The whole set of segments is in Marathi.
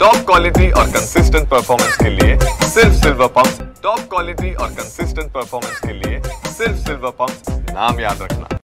टॉप क्वालिटी और कंसिस्टेंट परफॉर्मेंस के लिए सिर्फ सिल्वर पंप्स। टॉप क्वालिटी और कंसिस्टेंट परफॉर्मेंस के लिए सिर्फ सिल्वर पंप्स, नाम याद रखना।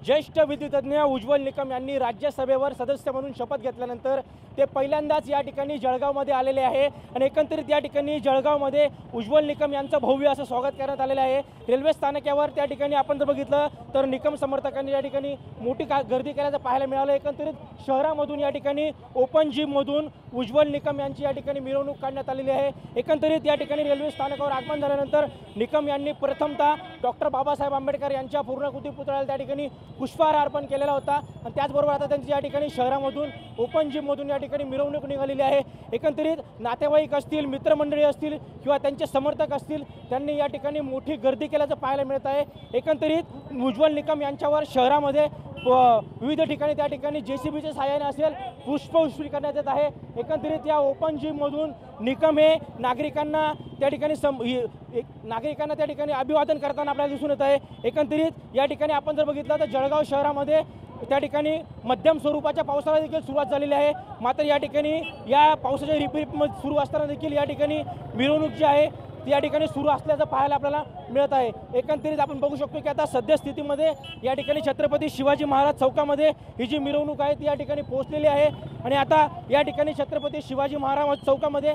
ज्येष्ठ विद्युतज्ञ उज्ज्वल निकम यांनी राज्यसभेवर सदस्य म्हणून शपथ घेतल्यानंतर ते पहिल्यांदाच या ठिकाणी जळगावमध्ये आलेले आहे आणि एकंदरीत या ठिकाणी जळगावमध्ये उज्ज्वल निकम यांचं भव्य असं स्वागत करण्यात आलेलं आहे। रेल्वे स्थानकावर त्या ठिकाणी आपण जर बघितलं तर निकम समर्थकांनी या ठिकाणी मोठी गर्दी केल्याचं पाहायला मिळालं। एकंदरीत शहरामधून या ठिकाणी ओपन जिममधून उज्ज्वल निकम यांची या ठिकाणी मिरवणूक काढण्यात आलेली आहे। एकंदरीत या ठिकाणी रेल्वे स्थानकावर आगमन झाल्यानंतर निकम यांनी प्रथमतः डॉक्टर बाबासाहेब आंबेडकर यांच्या पूर्णकृती पुतळ्याला त्या ठिकाणी पुष्पहार अर्पण केलेला होता आणि त्याचबरोबर आता त्यांची या ठिकाणी शहरामधून ओपन जिममधून या ठिकाणी मिरवणूक निघालेली आहे। एकंदरीत नातेवाईक असतील, मित्रमंडळी असतील किंवा त्यांचे समर्थक असतील, त्यांनी या ठिकाणी मोठी गर्दी केल्याचं पाहायला मिळत आहे। एकंदरीत उज्ज्वल निकम यांच्यावर शहरामध्ये विविध ठिकाणी त्या ठिकाणी JCBच्या सहाय्याने असेल पुष्पवृष्टी करण्यात येत आहे। एकंदरीत या ओपन जिममधून निकम हे नागरिकांना त्या ठिकाणी अभिवादन करताना आपल्याला दिसून येत आहे। एकंदरीत या ठिकाणी आपण जर बघितलं तर जळगाव शहरामध्ये त्या ठिकाणी मध्यम स्वरूपाच्या पावसाला देखील सुरुवात झालेली आहे। मात्र या ठिकाणी या पावसाच्या रिपरिप सुरू असताना देखील या ठिकाणी मिरवणूक जी आहे ती या ठिकाणी सुरू असल्याचं पाहायला आपल्याला मिळत आहे। एकंदरीत आपण बघू शकतो की आता सद्यस्थितीमध्ये या ठिकाणी छत्रपती शिवाजी महाराज चौकामध्ये ही जी मिरवणूक आहे ती या ठिकाणी पोहोचलेली आहे आणि आता या ठिकाणी छत्रपती शिवाजी महाराज चौकामध्ये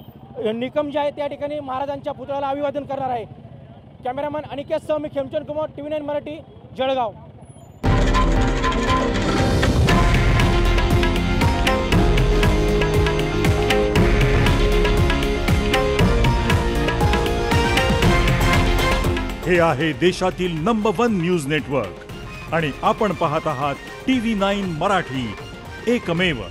निकम जे आहे त्या ठिकाणी महाराजांच्या पुतळ्याला अभिवादन करणार आहे। कॅमेरामॅन अनिकेतसह मी खेमचंद कुमार, TV9 मराठी, जळगाव। हे आहे देशातील नंबर 1 न्यूज नेटवर्क आणि आपण पाहत आहात TV9 मराठी, एकमेव।